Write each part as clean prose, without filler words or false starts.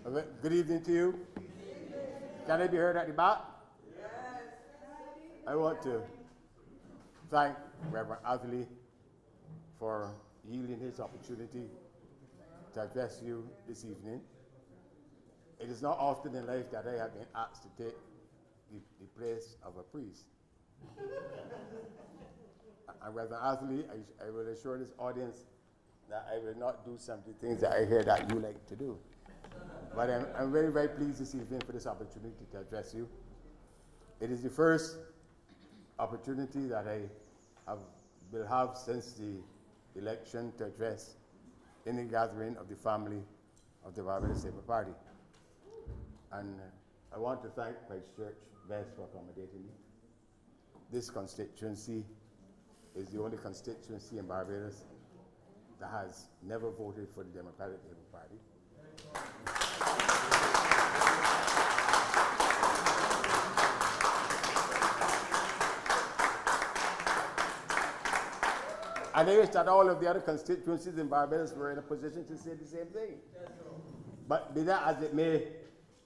Good evening to you. Can I be heard at the back? I want to thank Reverend Atherley for yielding his opportunity to address you this evening. It is not often in life that I have been asked to take the place of a priest. And Reverend Atherley, I will assure this audience that I will not do some of the things that I hear that you like to do. But I'm very, very pleased this evening for this opportunity to address you. It is the first opportunity that will have since the election to address any gathering of the family of the Barbados Labour Party. And I want to thank Christchurch West for accommodating me. This constituency is the only constituency in Barbados that has never voted for the Democratic Labour Party. And I wish that all of the other constituencies in Barbados were in a position to say the same thing. But be that as it may,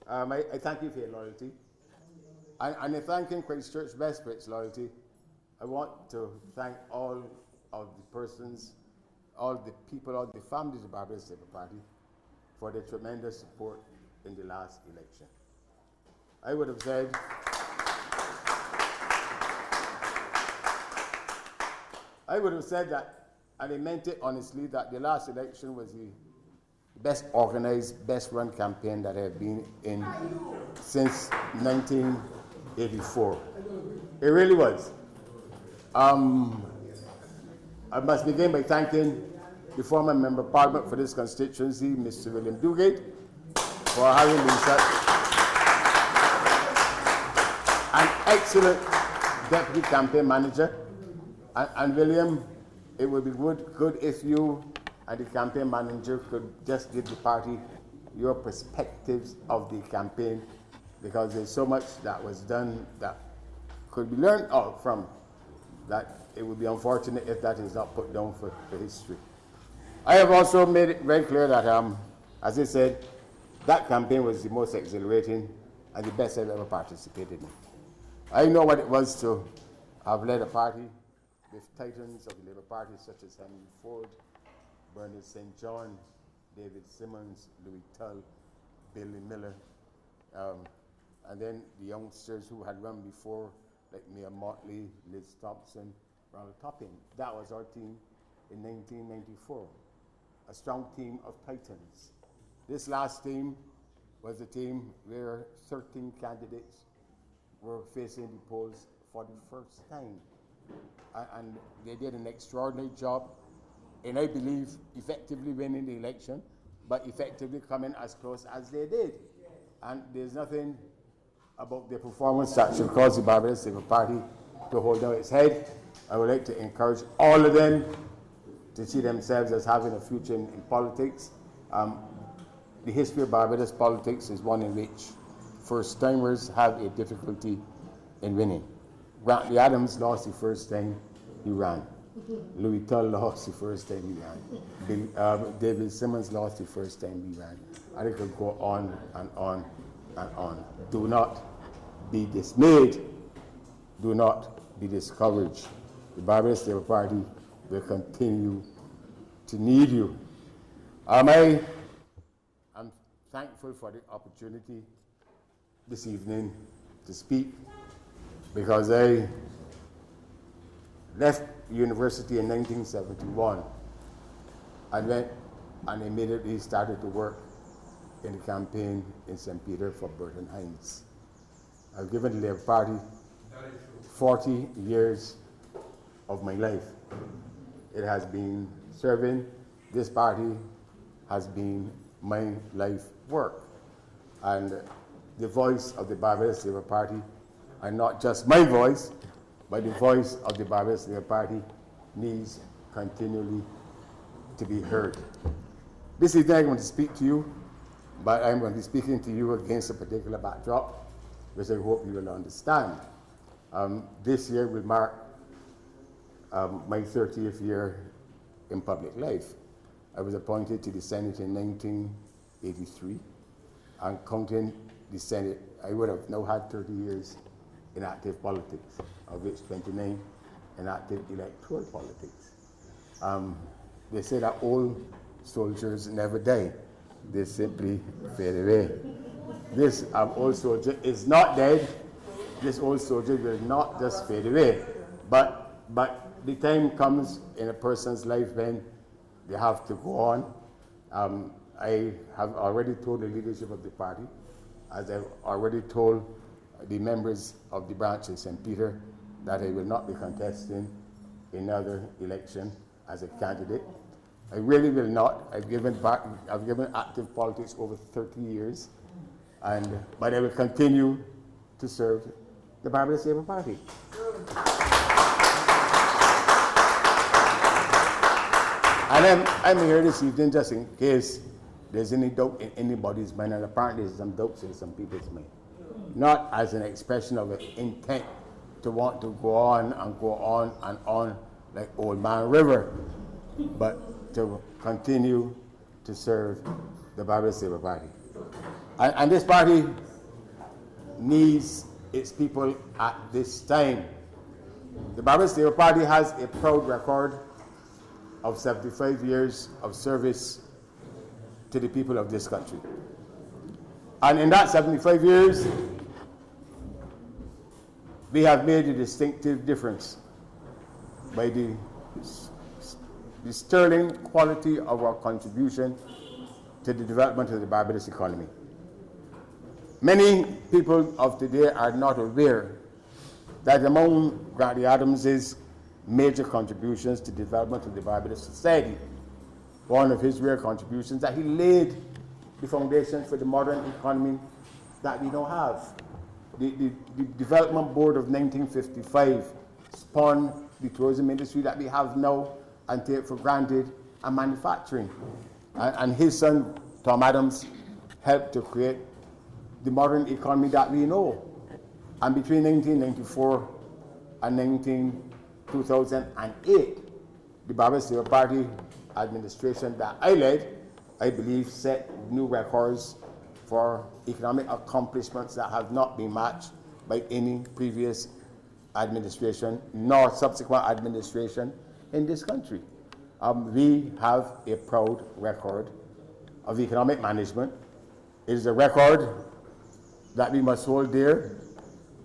I thank you for your loyalty. And in thanking Christchurch West for its loyalty, I want to thank all of the persons, all the people, all the families of the Barbados Labour Party for their tremendous support in the last election. I would have said, that, and I meant it honestly, that the last election was the best organized, best run campaign that I have been in since 1984. It really was. I must begin by thanking the former Member of Parliament for this constituency, Mr. William Dugate, for having been such an excellent deputy campaign manager. And William, it would be good if you and the campaign manager could just give the party your perspectives of the campaign, because there's so much that was done that could be learned from, that it would be unfortunate if that is not put down for history. I have also made it very clear that, as I said, that campaign was the most exhilarating and the best I've ever participated in. I know what it was to have led a party with titans of the Labour Party such as Henry Ford, Bernard St. John, David Simmons, Louis Tull, Billy Miller, and then the youngsters who had run before, like Mia Motley, Liz Thompson, Ronald Topping. That was our team in 1994, a strong team of titans. This last team was a team where 13 candidates were facing the polls for the first time. And they did an extraordinary job, and I believe effectively winning the election, but effectively coming as close as they did. And there's nothing about their performance that should cause the Barbados Labour Party to hold down its head. I would like to encourage all of them to see themselves as having a future in politics. The history of Barbados politics is one in which first-timers have a difficulty in winning. Grantley Adams lost the first time he ran. Louis Tull lost the first time he ran. David Simmons lost the first time he ran. And it could go on and on and on. Do not be dismayed. Do not be discouraged. The Barbados Labour Party will continue to need you. I am thankful for the opportunity this evening to speak, because I left university in 1971 and went and immediately started to work in the campaign in St. Peter for Burton Hines. I've given the Labour Party 40 years of my life. It has been serving this party, has been my life work. And the voice of the Barbados Labour Party, and not just my voice, but the voice of the Barbados Labour Party, needs continually to be heard. This evening I'm going to speak to you, but I'm going to be speaking to you against a particular backdrop, which I hope you will understand. This year will mark my 30th year in public life. I was appointed to the Senate in 1983. and counting the Senate, I would have now had 30 years in active politics, of which 29 in active electoral politics. They say that old soldiers never die. They simply fade away. This old soldier is not dead. This old soldier will not just fade away. But the time comes in a person's life when they have to go on. I have already told the leadership of the party, as I've already told the members of the branch in St. Peter, that I will not be contesting another election as a candidate. I really will not. I've given active politics over 30 years, but I will continue to serve the Barbados Labour Party. And I'm here this evening just in case there's any doubt in anybody's mind, and apparently there's some doubts in some people's mind. Not as an expression of an intent to want to go on and go on and on like Old Man River, but to continue to serve the Barbados Labour Party. And this party needs its people at this time. The Barbados Labour Party has a proud record of 75 years of service to the people of this country. And in that 75 years, we have made a distinctive difference by the sterling quality of our contribution to the development of the Barbados economy. Many people of today are not aware that among Grantley Adams's major contributions to the development of the Barbados society, one of his rare contributions, that he laid the foundation for the modern economy that we now have. The Development Board of 1955 spawned the tourism industry that we have now and take for granted, and manufacturing. And his son, Tom Adams, helped to create the modern economy that we know. And between 1994 and 2008, the Barbados Labour Party administration that I led, I believe, set new records for economic accomplishments that have not been matched by any previous administration nor subsequent administration in this country. We have a proud record of economic management. It is a record that we must hold dear.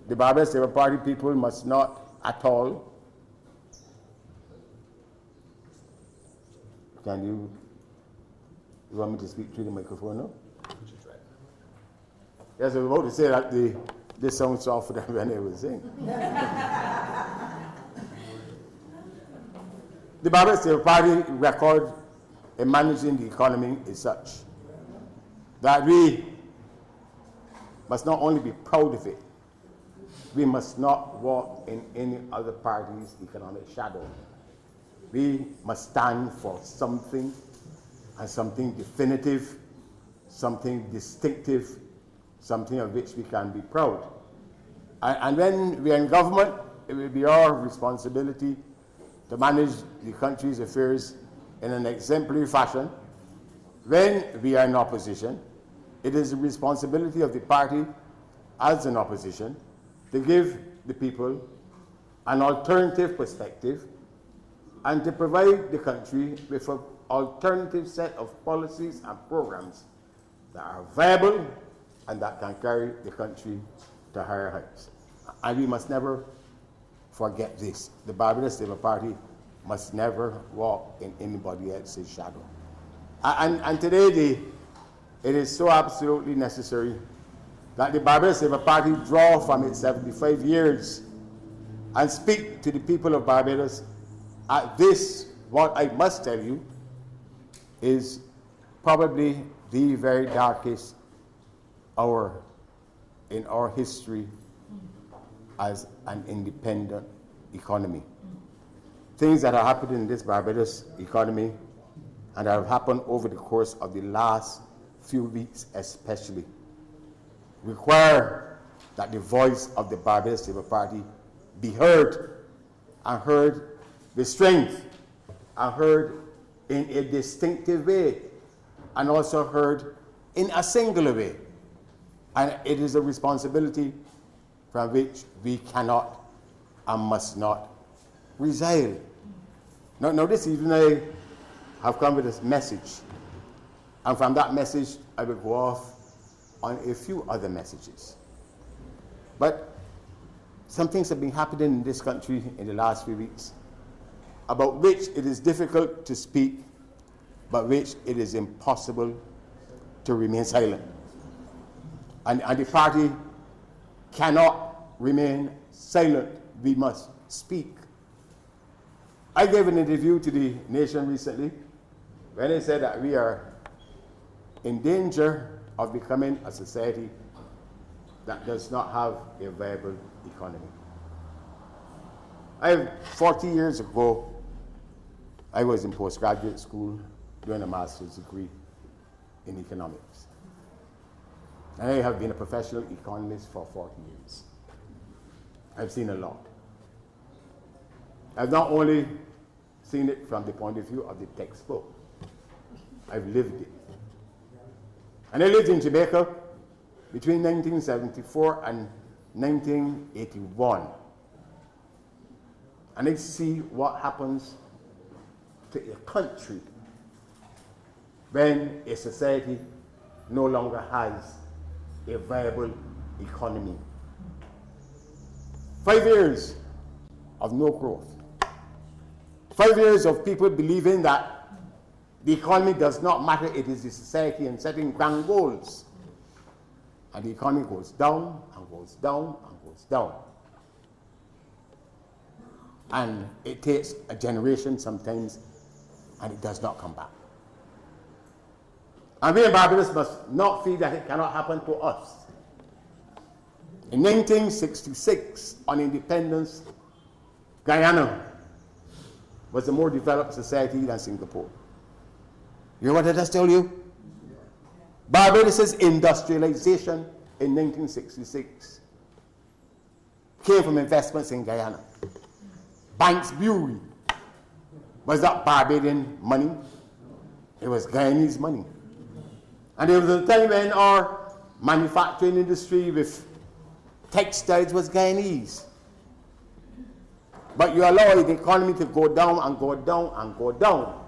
The Barbados Labour Party people must not at all. You want me to speak through the microphone now? Yes, I was about to say that this sounds softer than when I was saying. The Barbados Labour Party record in managing the economy is such that we must not only be proud of it, we must not walk in any other party's economic shadow. We must stand for something, and something definitive, something distinctive, something of which we can be proud. And when we are in government, it will be our responsibility to manage the country's affairs in an exemplary fashion. When we are in opposition, it is the responsibility of the party as an opposition to give the people an alternative perspective and to provide the country with an alternative set of policies and programs that are viable and that can carry the country to higher heights. And we must never forget this. The Barbados Labour Party must never walk in anybody else's shadow. And today, it is so absolutely necessary that the Barbados Labour Party draw from its 75 years and speak to the people of Barbados at this, what I must tell you, is probably the very darkest hour in our history as an independent economy. Things that have happened in this Barbados economy and that have happened over the course of the last few weeks especially require that the voice of the Barbados Labour Party be heard, and heard with strength, and heard in a distinctive way, and also heard in a singular way. And it is a responsibility from which we cannot and must not resile. Now this evening I have come with this message. And from that message, I will go off on a few other messages. But some things have been happening in this country in the last few weeks, about which it is difficult to speak, but which it is impossible to remain silent. And the party cannot remain silent. We must speak. I gave an interview to the Nation recently when I said that we are in danger of becoming a society that does not have a viable economy. 40 years ago, I was in postgraduate school doing a master's degree in economics. And I have been a professional economist for 40 years. I've seen a lot. I've not only seen it from the point of view of the textbook, I've lived it. And I lived in Jamaica between 1974 and 1981. And I see what happens to a country when a society no longer has a viable economy. 5 years of no growth. 5 years of people believing that the economy does not matter, it is the society, and setting grand goals. And the economy goes down and goes down and goes down. And it takes a generation sometimes, and it does not come back. And we in Barbados must not feel that it cannot happen to us. In 1966, on independence, Guyana was a more developed society than Singapore. You know what I just told you? Barbados' industrialization in 1966 came from investments in Guyana. Banks Bureau was not Barbadian money, it was Guyanese money. And there was a time when our manufacturing industry with textiles was Guyanese. But you allow the economy to go down and go down and go down,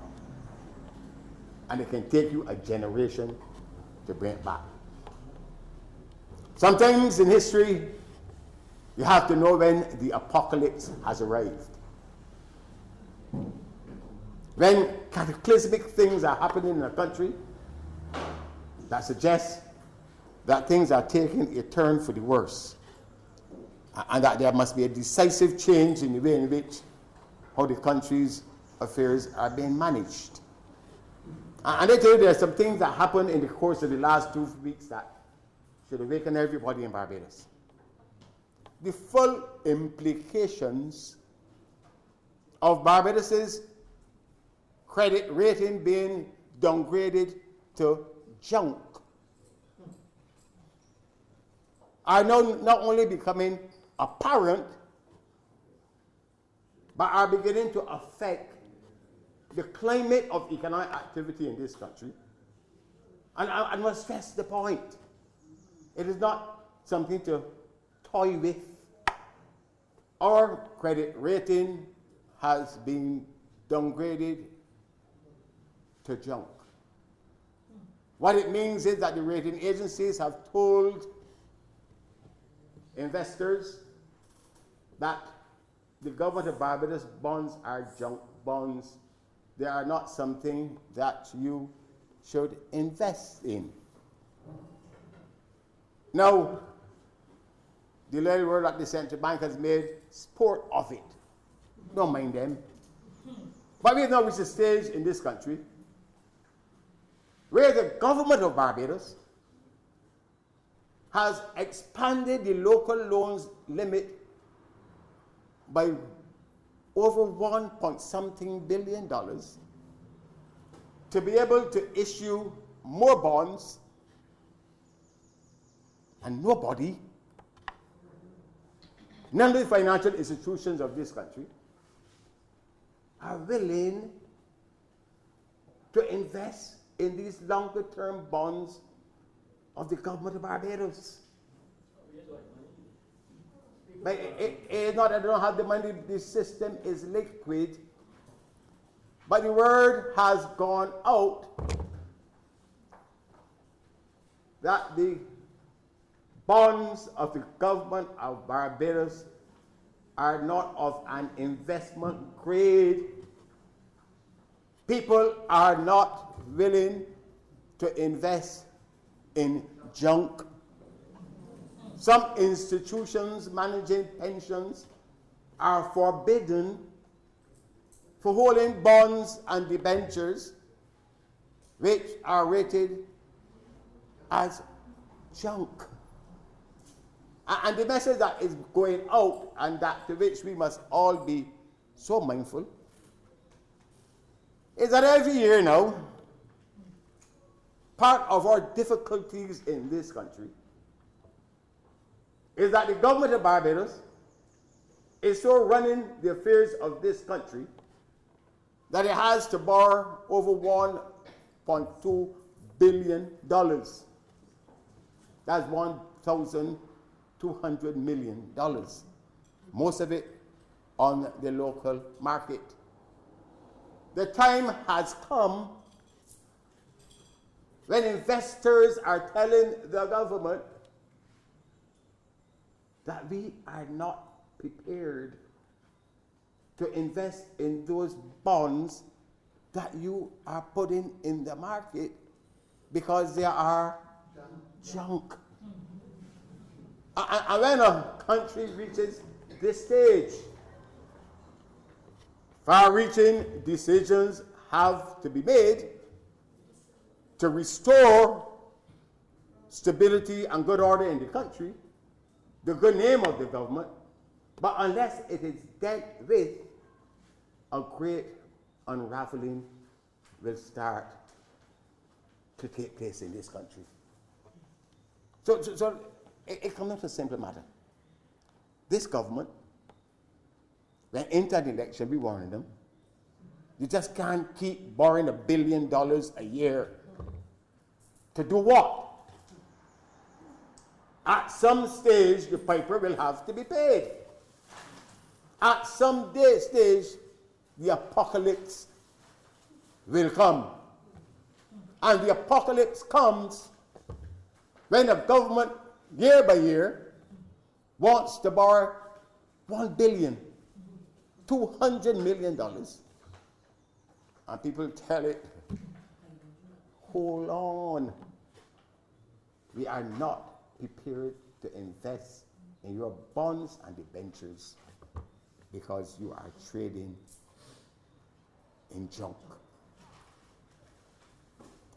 and it can take you a generation to bring it back. Sometimes in history, you have to know when the apocalypse has arrived. When cataclysmic things are happening in a country that suggests that things are taking a turn for the worse, and that there must be a decisive change in the way in which how the country's affairs are being managed. And I tell you, there are some things that happened in the course of the last 2 weeks that should awaken everybody in Barbados. The full implications of Barbados's credit rating being downgraded to junk are now not only becoming apparent, but are beginning to affect the climate of economic activity in this country. And I must stress the point. It is not something to toy with. Our credit rating has been downgraded to junk. What it means is that the rating agencies have told investors that the government of Barbados bonds are junk bonds. They are not something that you should invest in. Now, the little word that the central bank has made sport of it. Don't mind them. But we have now reached a stage in this country where the government of Barbados has expanded the local loans limit by over $1.something billion to be able to issue more bonds, and nobody, none of the financial institutions of this country are willing to invest in these longer term bonds of the government of Barbados. But it is not that they don't have the money, the system is liquid. But the word has gone out that the bonds of the government of Barbados are not of an investment grade. People are not willing to invest in junk. Some institutions managing pensions are forbidden for holding bonds and debentures which are rated as junk. And the message that is going out, and that to which we must all be so mindful, is that every year now, part of our difficulties in this country is that the government of Barbados is so running the affairs of this country that it has to borrow over $1.2 billion. That's $1,200 million. Most of it on the local market. The time has come when investors are telling the government that we are not prepared to invest in those bonds that you are putting in the market because they are junk. And when a country reaches this stage, far-reaching decisions have to be made to restore stability and good order in the country, the good name of the government, but unless it is dealt with, a great unraveling will start to take place in this country. So it comes down to a simple matter. This government, when enter the election, we warned them, you just can't keep borrowing $1 billion a year. To do what? At some stage, the piper will have to be paid. At some stage, the apocalypse will come. And the apocalypse comes when the government, year by year, wants to borrow $1,200 million. And people tell it, hold on. We are not prepared to invest in your bonds and debentures because you are trading in junk.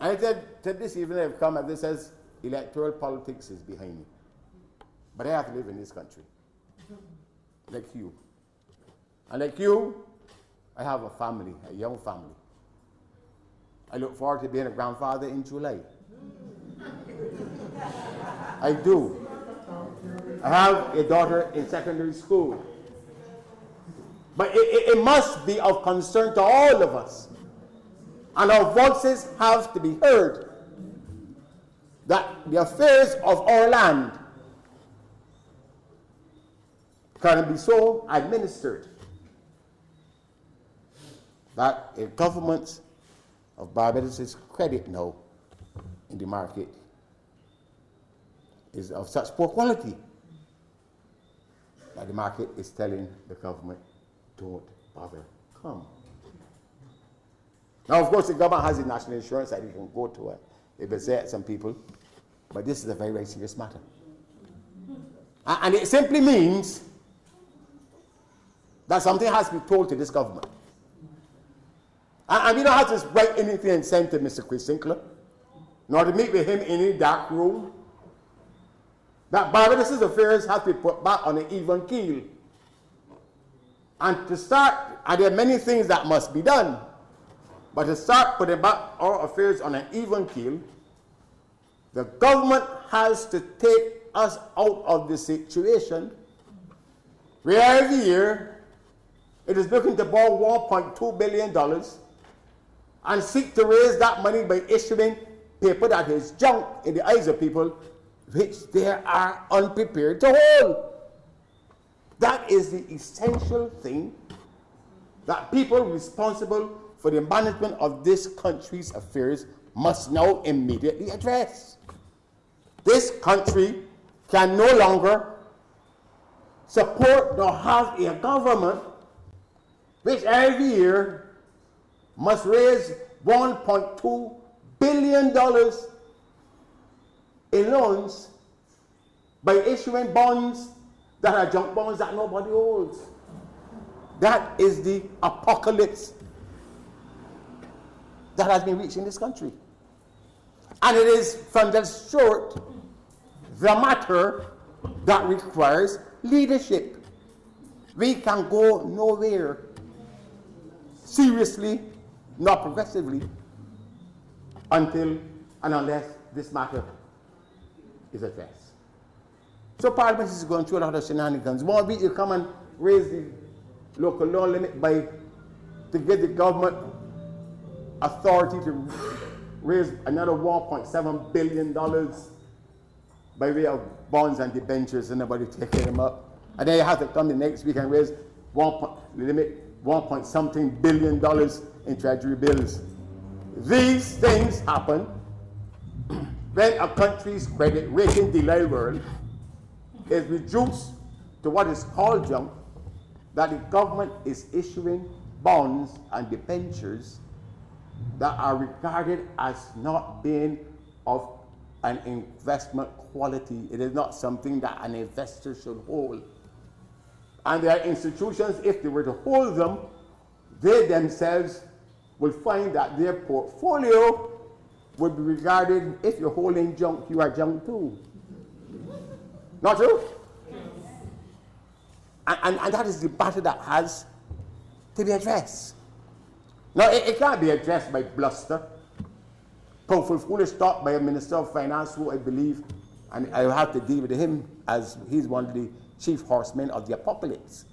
And I said this evening I've come and this says electoral politics is behind me. But I have to live in this country. Like you. And like you, I have a family, a young family. I look forward to being a grandfather in July. I do. I have a daughter in secondary school. But it must be of concern to all of us. And our voices have to be heard that the affairs of our land can be so administered that a government of Barbados' credit now in the market is of such poor quality that the market is telling the government, don't bother, come. Now, of course, the government has the national insurance that you can go to it if it's there some people, but this is a very, very serious matter. And it simply means that something has to be told to this government. And we don't have to write anything and send to Mr. Chris Sinclair, nor to meet with him in any dark room. That Barbados' affairs have to be put back on an even keel. And to start, and there are many things that must be done, but to start putting back our affairs on an even keel, the government has to take us out of the situation where every year it is looking to borrow $1.2 billion and seek to raise that money by issuing paper that is junk in the eyes of people, which they are unprepared to hold. That is the essential thing that people responsible for the management of this country's affairs must now immediately address. This country can no longer support nor have a government which every year must raise $1.2 billion in loans by issuing bonds that are junk bonds that nobody holds. That is the apocalypse that has been reached in this country. And it is from the sort the matter that requires leadership. We can go nowhere seriously nor progressively until and unless this matter is addressed. So Parliament is going through a lot of shenanigans. One week you come and raise the local law limit to give the government authority to raise another $1.7 billion by way of bonds and debentures, and nobody taking them up. And then you have to come the next week and raise $1.something billion in treasury bills. These things happen when a country's credit rating, the real world, is reduced to what is called junk, that the government is issuing bonds and debentures that are regarded as not being of an investment quality. It is not something that an investor should hold. And there are institutions, if they were to hold them, they themselves will find that their portfolio would be regarded, if you're holding junk, you are junk too. Not true? And that is the battle that has to be addressed. Now, it can't be addressed by bluster. Powerful, foolish talk by a Minister of Finance who I believe, and I have to deal with him as he's one of the chief horsemen of the apocalypse.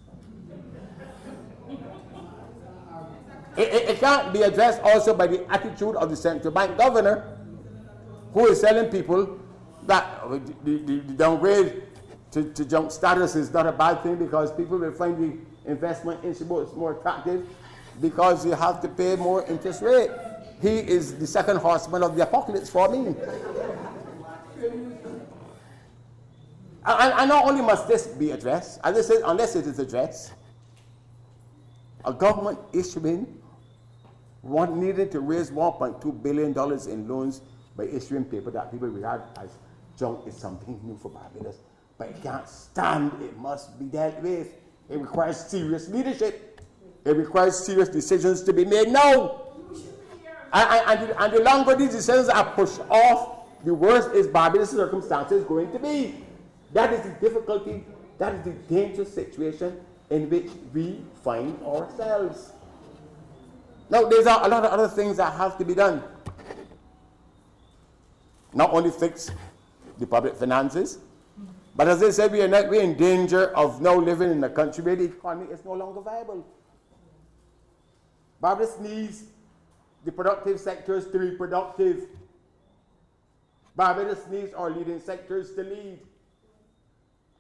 It can't be addressed also by the attitude of the central bank governor who is telling people that the downgrade to junk status is not a bad thing because people will find the investment instruments more attractive because you have to pay more interest rate. He is the second horseman of the apocalypse for me. And not only must this be addressed, as I said, unless it is addressed, a government issuing needed to raise $1.2 billion in loans by issuing paper that people regard as junk is something new for Barbados. But it can't stand, it must be dealt with. It requires serious leadership. It requires serious decisions to be made now. And the longer these decisions are pushed off, the worse is Barbados' circumstances going to be. That is the difficulty, that is the dangerous situation in which we find ourselves. Now, there's a lot of other things that have to be done. Not only fix the public finances, but as I said, we're in danger of now living in a country where the economy is no longer viable. Barbados needs the productive sectors to be productive. Barbados needs our leading sectors to lead.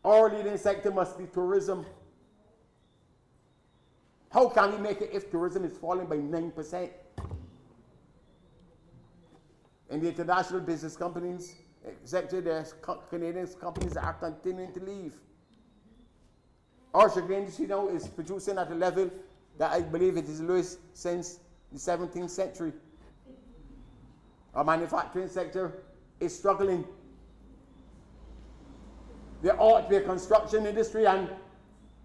Our leading sector must be tourism. How can we make it if tourism is falling by 9%? In the international business companies sector, there's Canadian companies that are continuing to leave. Our sugar industry now is producing at a level that I believe it is lowest since the 17th century. Our manufacturing sector is struggling. There ought to be a construction industry, and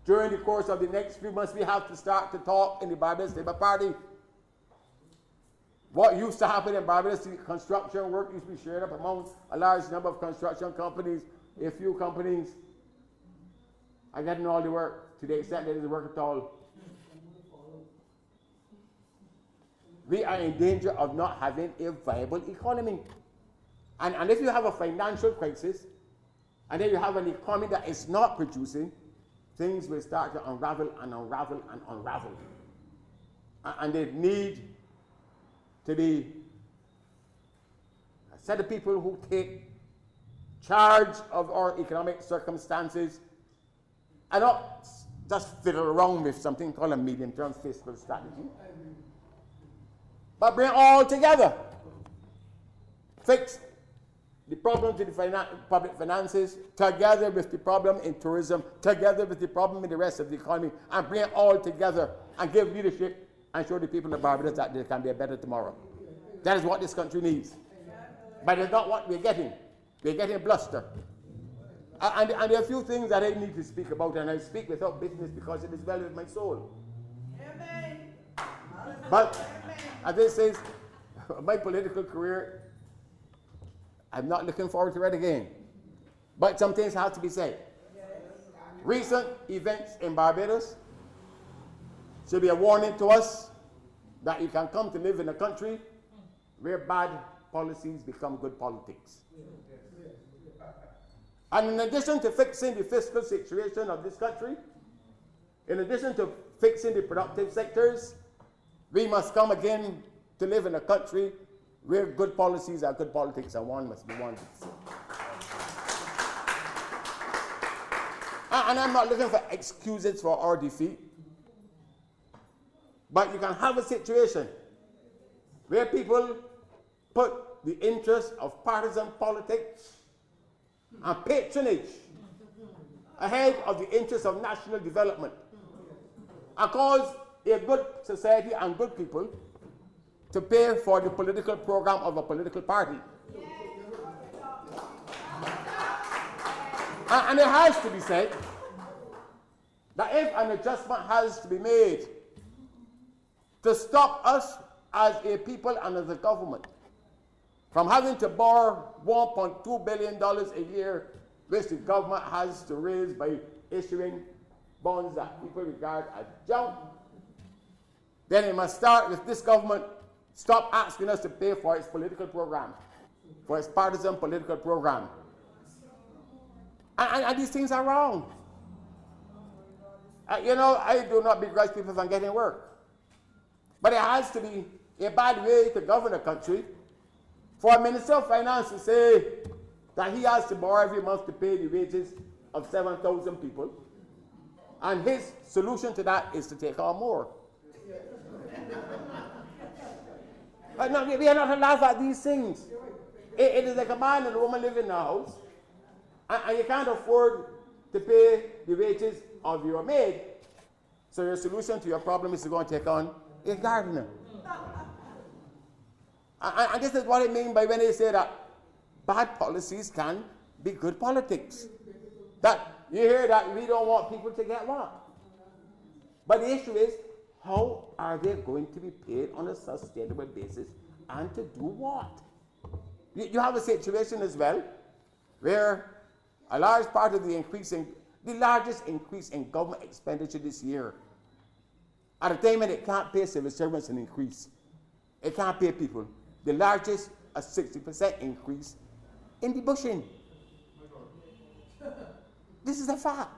during the course of the next few months we have to start to talk in the Barbados Labour Party. What used to happen in Barbados, the construction work used to be shared up among a large number of construction companies. A few companies are getting all the work to the extent that it doesn't work at all. We are in danger of not having a viable economy. And if you have a financial crisis, and then you have an economy that is not producing, things will start to unravel and unravel and unravel. And they need to be set of people who take charge of our economic circumstances and not just fiddle around with something called a medium-term fiscal strategy, but bring it all together. Fix the problems in the public finances, together with the problem in tourism, together with the problem in the rest of the economy, and bring it all together and give leadership and show the people of Barbados that there can be a better tomorrow. That is what this country needs. But it's not what we're getting. We're getting bluster. And there are a few things that I need to speak about, and I speak without business because it is well with my soul. Amen. But, as it says, my political career, I'm not looking forward to it again. But some things have to be said. Recent events in Barbados should be a warning to us that you can come to live in a country where bad policies become good politics. And in addition to fixing the fiscal situation of this country, in addition to fixing the productive sectors, we must come again to live in a country where good policies are good politics, and one must be one. And I'm not looking for excuses for our defeat, but you can have a situation where people put the interest of partisan politics and patronage ahead of the interest of national development, and cause a good society and good people to pay for the political program of a political party. And it has to be said that if an adjustment has to be made to stop us as a people and as a government from having to borrow $1.2 billion a year, which the government has to raise by issuing bonds that people regard as junk, then it must start with this government stop asking us to pay for its political program, for its partisan political program. And these things are wrong. I do not begrudge people from getting work. But it has to be a bad way to govern a country for a Minister of Finance to say that he has to borrow every month to pay the wages of 7,000 people, and his solution to that is to take on more. No, we are not to laugh at these things. It is like a man and a woman living in a house, and you can't afford to pay the wages of your maid. So your solution to your problem is to go and take on a gardener. And this is what I mean by when they say that bad policies can be good politics. That you hear that we don't want people to get what? But the issue is, how are they going to be paid on a sustainable basis, and to do what? You have a situation as well where a large part of the largest increase in government expenditure this year, at a time when it can't pay civil servants an increase, it can't pay people, the largest, a 60% increase in the bushing. This is a fact.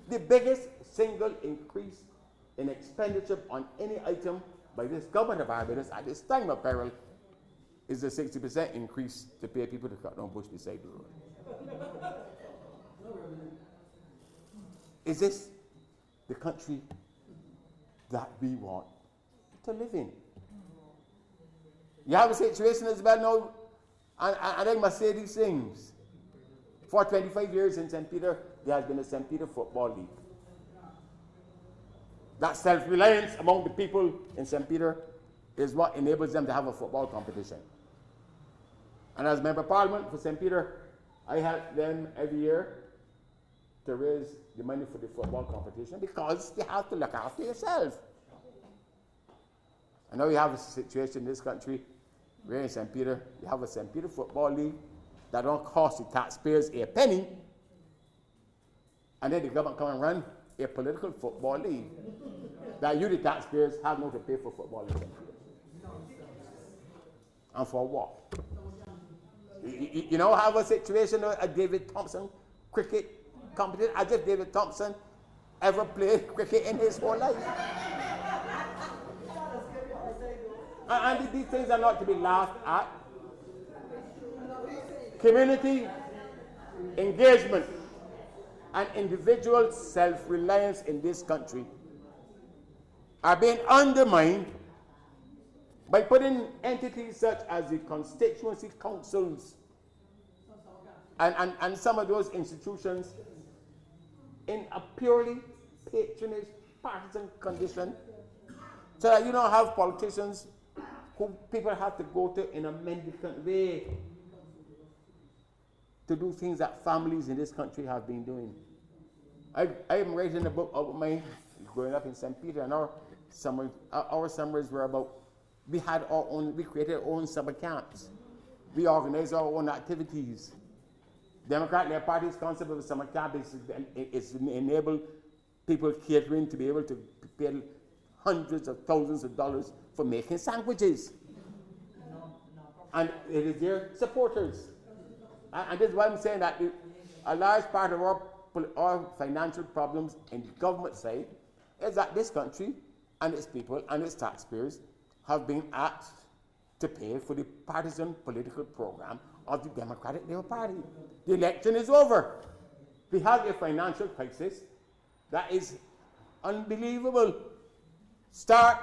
The biggest single increase in expenditure on any item by this government of Barbados at this time of peril is a 60% increase to pay people to cut down bush beside the road. Is this the country that we want to live in? You have a situation as well now, and I must say these things. For 25 years in St. Peter, there has been a St. Peter Football League. That self-reliance among the people in St. Peter is what enables them to have a football competition. And as Member of Parliament for St. Peter, I help them every year to raise the money for the football competition because you have to look after yourself. I know you have a situation in this country where in St. Peter, you have a St. Peter Football League that don't cost the taxpayers a penny, and then the government come and run a political football league that you, the taxpayers, have no to pay for football in St. Peter. And for what? You know, have a situation a David Thompson cricket competition, as if David Thompson ever played cricket in his whole life. And these things are not to be laughed at. community engagement and individual self-reliance in this country are being undermined by putting entities such as the constituency councils and some of those institutions in a purely patronage, partisan condition, so that you don't have politicians who people have to go to in a mendicant way to do things that families in this country have been doing. I am writing a book about my growing up in St. Peter, and our summers were about, we created our own summer camps. We organized our own activities. Democratic Labour Party's concept of a summer camp is to enable people catering to be able to pay hundreds of thousands of dollars for making sandwiches. And it is their supporters. And this is why I'm saying that a large part of our financial problems in the government side is that this country and its people and its taxpayers have been asked to pay for the partisan political program of the Democratic Labour Party. The election is over. We have a financial crisis that is unbelievable. Start,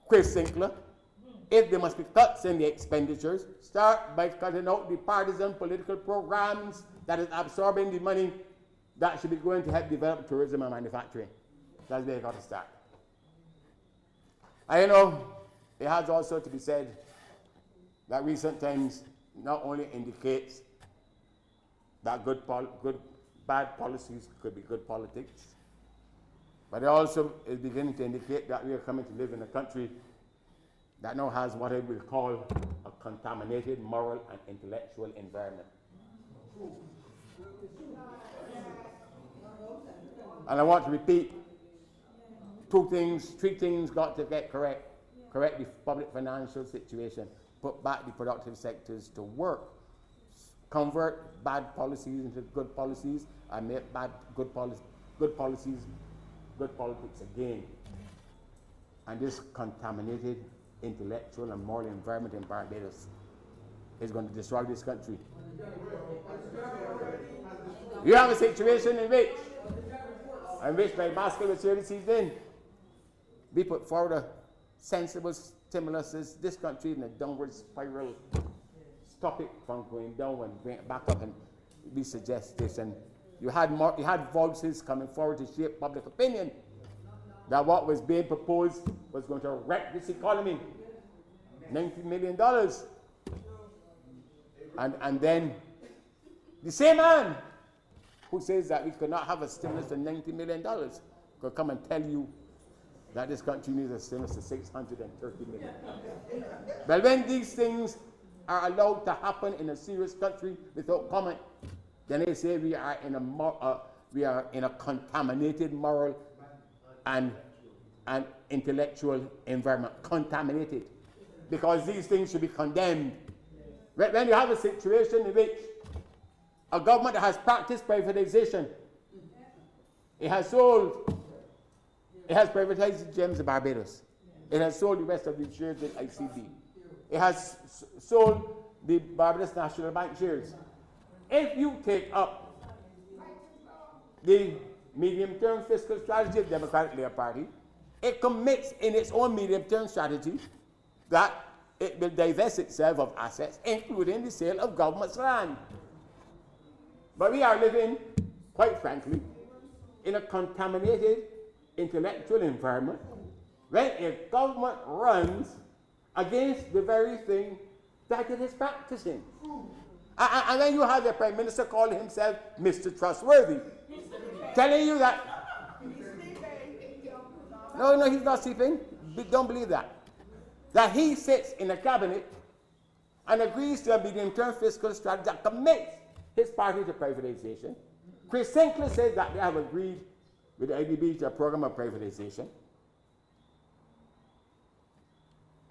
Chris Sinclair, if there must be cuts in the expenditures, start by cutting out the partisan political programs that is absorbing the money that should be going to help develop tourism and manufacturing. That's where you got to start. I know it has also to be said that recent times not only indicates that bad policies could be good politics, but it also is beginning to indicate that we are coming to live in a country that now has what I will call a contaminated moral and intellectual environment. And I want to repeat, three things got to get correct. Correct the public financial situation, put back the productive sectors to work, convert bad policies into good policies, and make good policies good politics again. And this contaminated intellectual and moral environment in Barbados is going to destroy this country. You have a situation in which my basket was here this evening, we put forward a sensible stimulus. This country in a downward spiral. Stop it from going down and bring it back up, and we suggest this. And you had voices coming forward to shape public opinion that what was being proposed was going to wreck this economy. $90 million. And then the same man who says that we could not have a stimulus for $90 million could come and tell you that this country needs a stimulus of $630 million. Well, when these things are allowed to happen in a serious country without comment, then they say we are in a contaminated moral and intellectual environment. Contaminated. Because these things should be condemned. When you have a situation in which a government that has practiced privatization, it has privatized the gems of Barbados. It has sold the rest of the shares in ICB. It has sold the Barbados National Bank shares. If you take up the medium-term fiscal strategy of the Democratic Labour Party, it commits in its own medium-term strategy that it will divest itself of assets, including the sale of government's land. But we are living, quite frankly, in a contaminated intellectual environment when a government runs against the very thing that it is practicing. And then you have the Prime Minister calling himself Mr. Trustworthy, telling you that... No, he's not sleeping. Don't believe that. That he sits in a cabinet and agrees to a medium-term fiscal strategy that commits his party to privatization. Chris Sinclair says that they have agreed with the IDB to a program of privatization,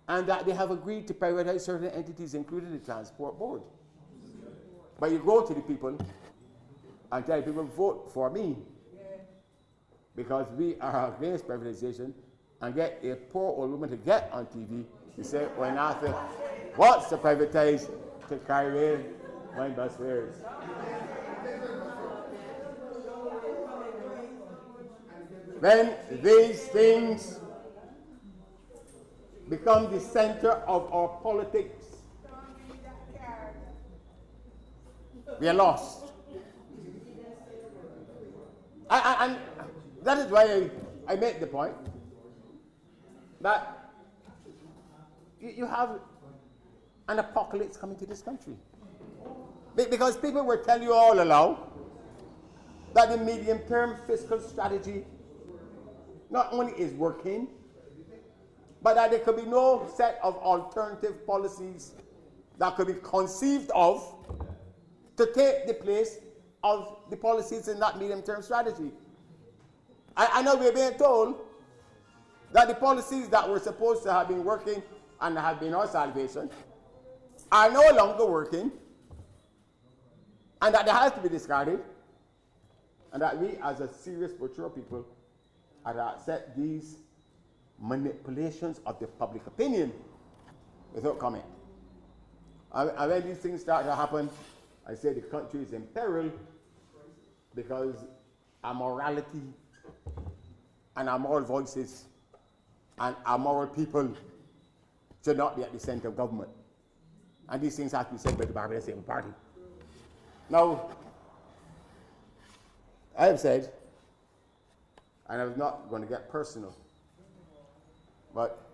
and that they have agreed to privatize certain entities, including the Transport Board. But you go to the people and tell people, vote for me, because we are against privatization, and get a poor old woman to get on TV to say, when Arthur wants to privatize, to carry away Mind bus fares. When these things become the center of our politics, we are lost. And that is why I made the point that you have an apocalypse coming to this country. Because people were telling you all along that the medium-term fiscal strategy not only is working, but that there could be no set of alternative policies that could be conceived of to take the place of the policies in that medium-term strategy. I know we're being told that the policies that were supposed to have been working and have been our salvation are no longer working, and that they have to be discarded, and that we as a serious, mature people are to accept these manipulations of the public opinion without comment. And when these things start to happen, I say the country is in peril because our morality and our moral voices and our moral people should not be at the center of government. And these things have to be said by the Barbados Labour Party. Now, I have said, and I'm not going to get personal, but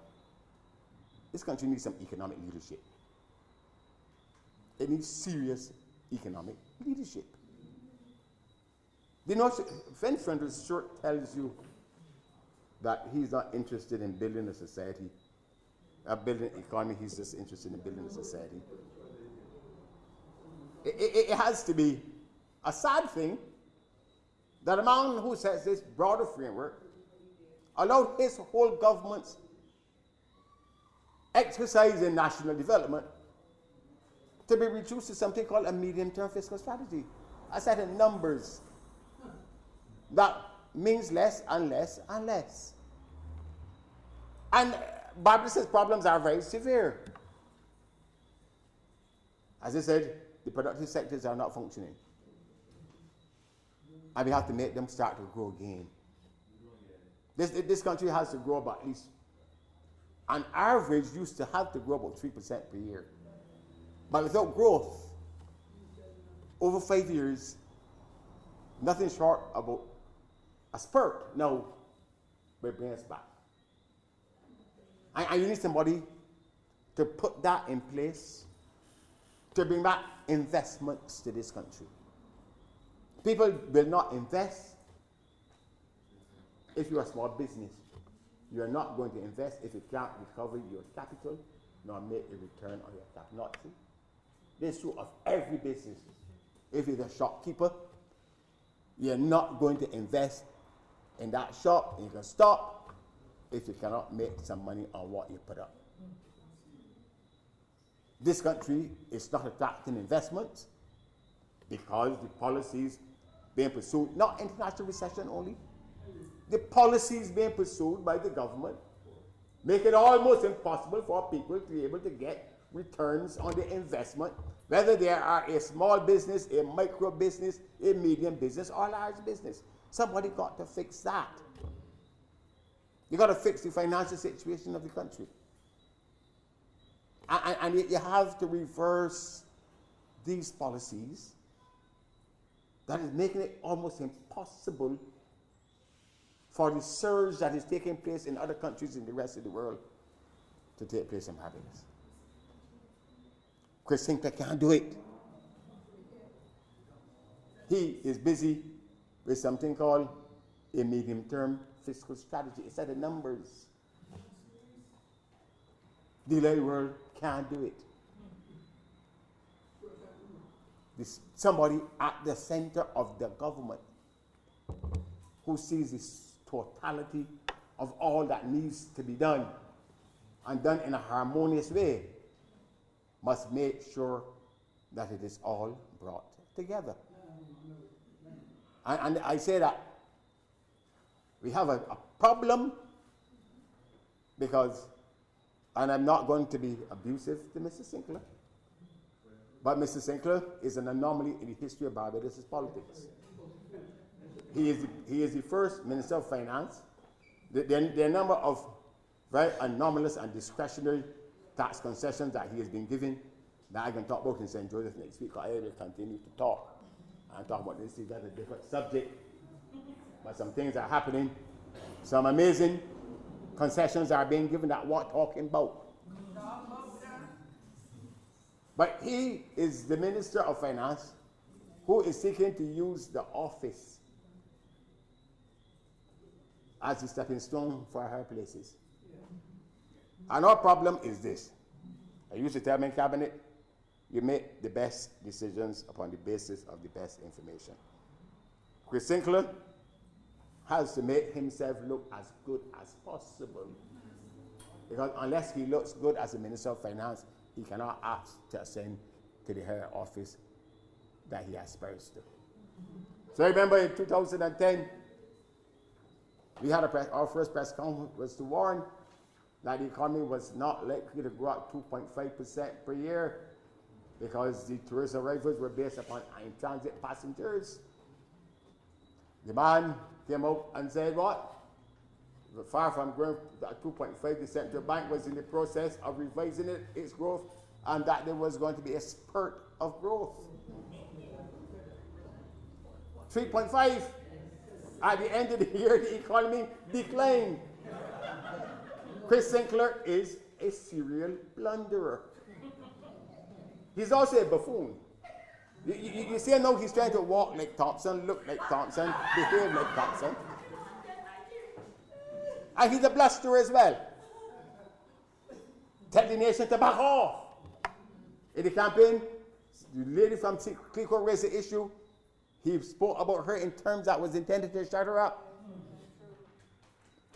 this country needs some economic leadership. It needs serious economic leadership. The notion, Fen Friendly's short tells you that he's not interested in building a society, building an economy, he's just interested in building a society. It has to be a sad thing that a man who sets this broader framework allowed his whole government's exercise in national development to be reduced to something called a medium-term fiscal strategy. A set of numbers that means less and less and less. And Barbados's problems are very severe. As I said, the productive sectors are not functioning. And we have to make them start to grow again. This country has to grow about at least, on average, used to have to grow about 3% per year. But without growth, over 5 years, nothing short about a spurt now will bring us back. And you need somebody to put that in place to bring back investments to this country. People will not invest if you're a small business. You're not going to invest if you can't recover your capital nor make a return on your capital. Not true. This is true of every business. If you're a shopkeeper, you're not going to invest in that shop. You can stop if you cannot make some money on what you put up. This country is not attracting investments because the policies being pursued, not international recession only, the policies being pursued by the government make it almost impossible for people to be able to get returns on their investment, whether they are a small business, a micro business, a medium business, or a large business. Somebody got to fix that. You got to fix the financial situation of the country. And you have to reverse these policies that is making it almost impossible for the surge that is taking place in other countries in the rest of the world to take place in Barbados. Chris Hinckley can't do it. He is busy with something called a medium-term fiscal strategy. A set of numbers. The Larry world can't do it. Somebody at the center of the government who sees this totality of all that needs to be done and done in a harmonious way must make sure that it is all brought together. And I say that we have a problem because, and I'm not going to be abusive to Mr. Sinclair, But Mr. Sinclair is an anomaly in the history of Barbados' politics. He is the first Minister of Finance. There are a number of very anomalous and discretionary tax concessions that he has been given that I can talk about in St. Joseph next week, because I will continue to talk. And talk about this, that's a different subject. But some things are happening. Some amazing concessions are being given that we're talking about. But he is the Minister of Finance who is seeking to use the office as a stepping stone for higher places. And our problem is this. I used to tell my cabinet, you make the best decisions upon the basis of the best information. Chris Sinclair has to make himself look as good as possible. Because unless he looks good as a Minister of Finance, he cannot ask to ascend to the higher office that he aspires to. So I remember in 2010, we had our first press conference was to warn that the economy was not likely to grow at 2.5% per year because the tourist arrivals were based upon in-transit passengers. The man came out and said what? Far from growing at 2.5%, the central bank was in the process of revising its growth, and that there was going to be a spurt of growth. 3.5. At the end of the year, the economy declined. Chris Sinclair is a serial blunderer. He's also a buffoon. You see now he's trying to walk like Thompson, look like Thompson, behave like Thompson. And he's a blusterer as well. Tell the nation to back off. In the campaign, the lady from Clico raised the issue. He spoke about her in terms that was intended to shut her up.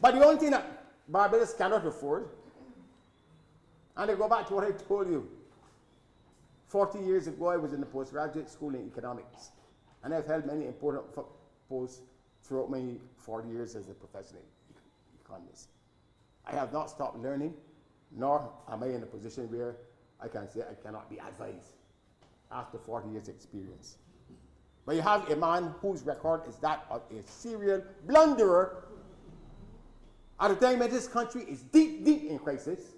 But the only thing that Barbados cannot afford, and I go back to what I told you. 40 years ago, I was in the postgraduate school in economics. And I've held many important posts throughout my 40 years as a professional economist. I have not stopped learning, nor am I in a position where I can say I cannot be advised after 40 years experience. But you have a man whose record is that of a serial blunderer at a time when this country is deep, deep in crisis,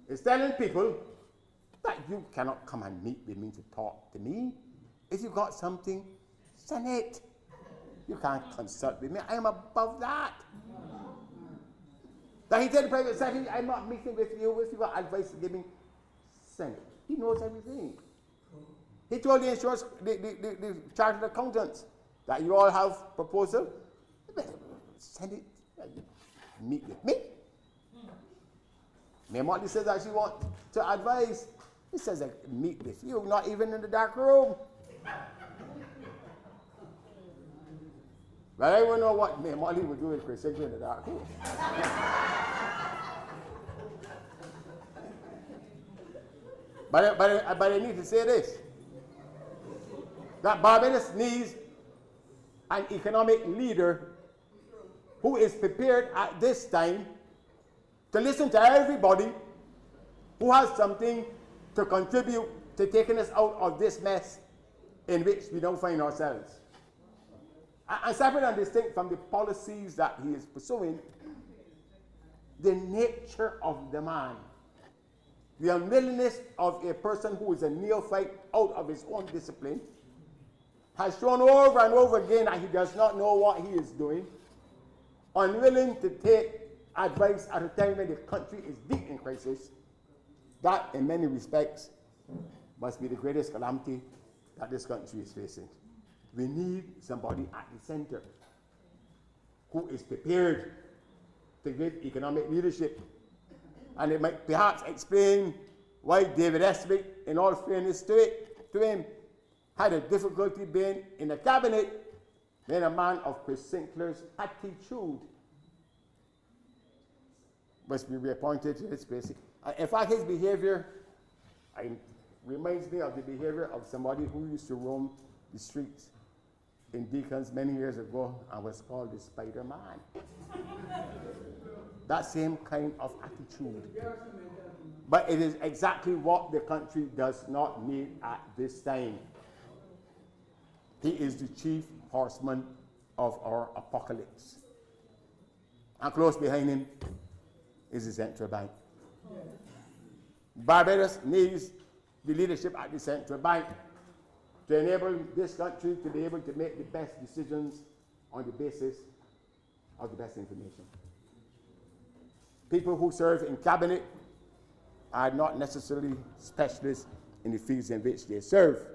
is telling people that you cannot come and meet with me to talk to me. If you got something, send it. You can't consult with me. I am above that. That he tell the private secretary, I'm not meeting with you. If you got advice to give me, send it. He knows everything. He told the insurance, the chartered accountants that you all have proposal. Send it. Meet with me. Ma'am Motley says that she wants to advise. He says, I meet with you, not even in the dark room. But I wouldn't know what Ma'am Motley would do with Chris Sinclair in the dark room. But I need to say this. That Barbados needs an economic leader who is prepared at this time to listen to everybody who has something to contribute to taking us out of this mess in which we now find ourselves. And separate and distinct from the policies that he is pursuing, the nature of the man, the unwillingness of a person who is a neophyte out of his own discipline, has shown over and over again that he does not know what he is doing, unwilling to take advice at a time when the country is deep in crisis. That, in many respects, must be the greatest calamity that this country is facing. We need somebody at the center who is prepared to give economic leadership. And it might perhaps explain why David Esbitt, in all fairness to him, had a difficulty being in the cabinet when a man of Chris Sinclair's attitude must be reappointed to his place. In fact, his behavior reminds me of the behavior of somebody who used to roam the streets in Deacons many years ago and was called the Spider-Man. That same kind of attitude. But it is exactly what the country does not need at this time. He is the chief horseman of our apocalypse. And close behind him is the central bank. Barbados needs the leadership at the central bank to enable this country to be able to make the best decisions on the basis of the best information. People who serve in cabinet are not necessarily specialists in the fields in which they serve,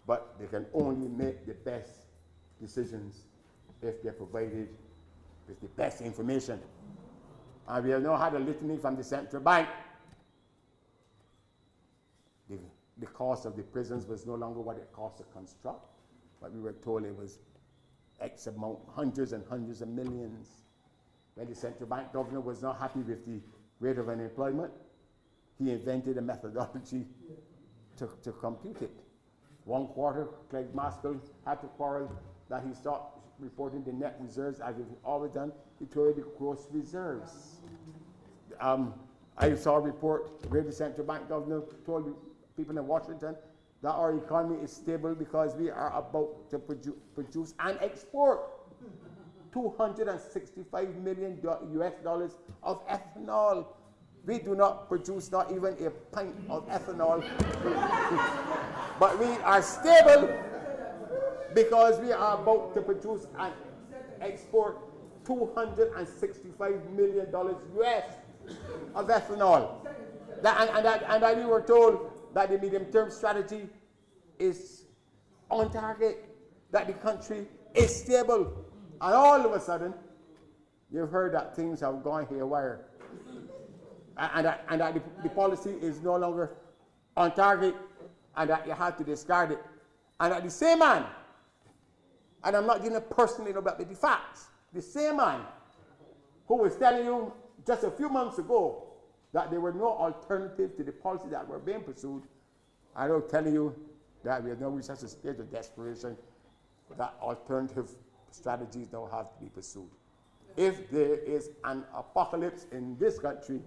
but they can only make the best decisions if they're provided with the best information. And we have now had a litany from the central bank. The cost of the prisons was no longer what it cost to construct, but we were told it was X amount, hundreds and hundreds of millions. When the central bank governor was not happy with the rate of unemployment, he invented a methodology to compute it. One quarter, Craig Maskell had to quarrel that he stopped reporting the net reserves as he's always done. He told the gross reserves. I saw a report where the central bank governor told people in Washington that our economy is stable because we are about to produce and export $265 million US dollars of ethanol. We do not produce not even a pint of ethanol. But we are stable because we are about to produce and export $265 million US of ethanol. And we were told that the medium-term strategy is on target, that the country is stable. And all of a sudden, you've heard that things have gone haywire. And that the policy is no longer on target, and that you have to discard it. And that the same man, and I'm not giving it personally about the facts, the same man who was telling you just a few months ago that there were no alternatives to the policy that were being pursued, I don't tell you that we have now reached such a stage of desperation that alternative strategies now have to be pursued. If there is an apocalypse in this country,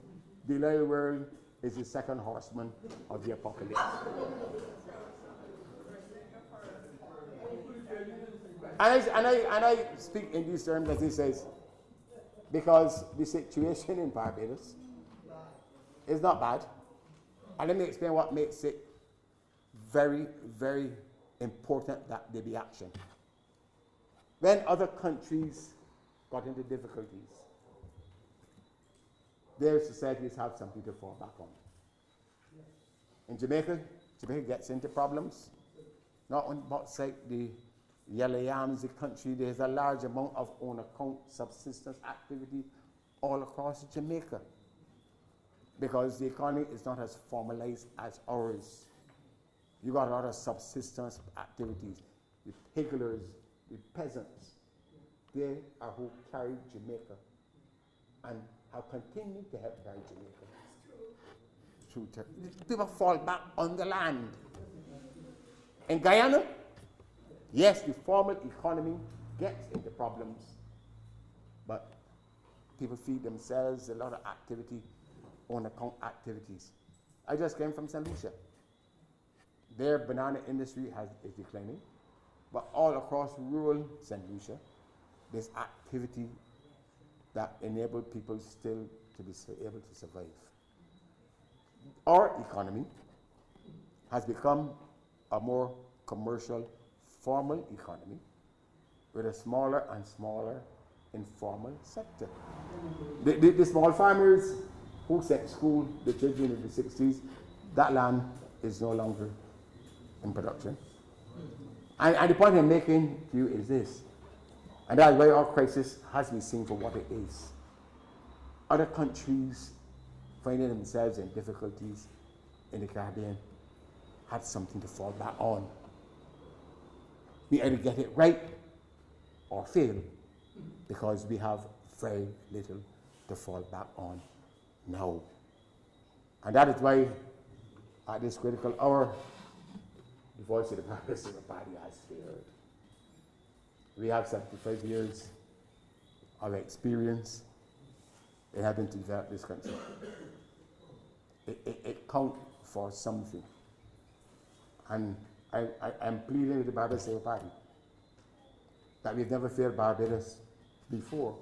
the little world is the second horseman of the apocalypse. And I speak in these terms as he says, because the situation in Barbados is not bad. And let me explain what makes it very, very important that there be action. When other countries got into difficulties, their societies have something to fall back on. In Jamaica gets into problems. Not on outside the yellow yams, the country, there's a large amount of own account subsistence activity all across Jamaica, because the economy is not as formalized as ours. You got a lot of subsistence activities. The pigglers, the peasants, they are who carry Jamaica and have continued to help carry Jamaica. People fall back on the land. In Guyana, yes, the formal economy gets into problems, but people feed themselves, a lot of activity, on account activities. I just came from St. Lucia. Their banana industry is declining, but all across rural St. Lucia, there's activity that enable people still to be able to survive. Our economy has become a more commercial, formal economy with a smaller and smaller informal sector. The small farmers who sent school the children in the 60s, that land is no longer in production. And the point I'm making to you is this, and that's why our crisis has been seen for what it is. Other countries finding themselves in difficulties in the Caribbean had something to fall back on. We either get it right or fail, because we have very little to fall back on now. And that is why at this critical hour, the voice of the Progressive Party has failed. We have 75 years of experience in having to develop this country. it counts for something. And I'm pleading with the Barbados Labour Party that we've never failed Barbados before.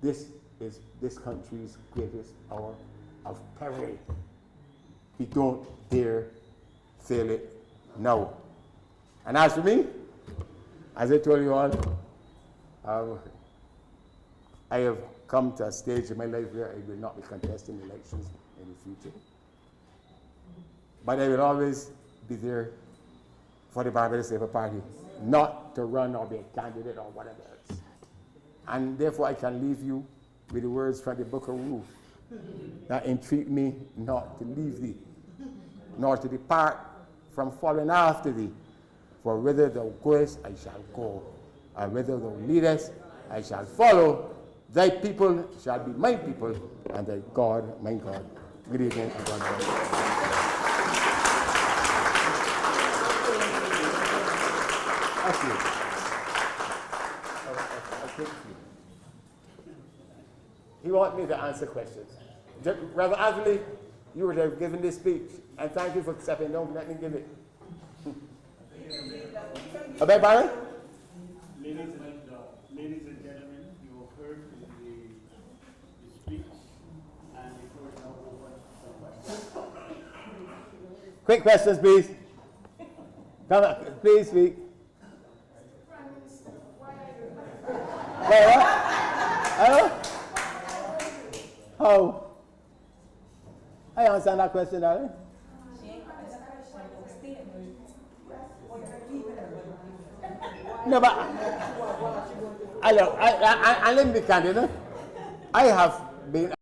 This is this country's greatest hour of peril. We don't dare fail it now. And as for me, as I told you all, I have come to a stage in my life where I will not be contesting elections in the future. But I will always be there for the Barbados Labour Party, not to run or be a candidate or whatever else. And therefore I can leave you with the words from the Book of Ruth that entreat me not to leave thee, nor to depart from following after thee. For whither thou goest, I shall go, and whither thou leadest, I shall follow. Thy people shall be my people, and thy God, my God. Good evening, and God bless you. He wants me to answer questions. Brother Anthony, you would have given this speech, and thank you for stepping down. Let me give it. Obey, Barry? Ladies and gentlemen, you have heard the speech, and the floor is now open for questions. Quick questions, please. Come on, please speak. Wait, what? Hello? How? I understand that question, darling. No, but I let me be candid. I have been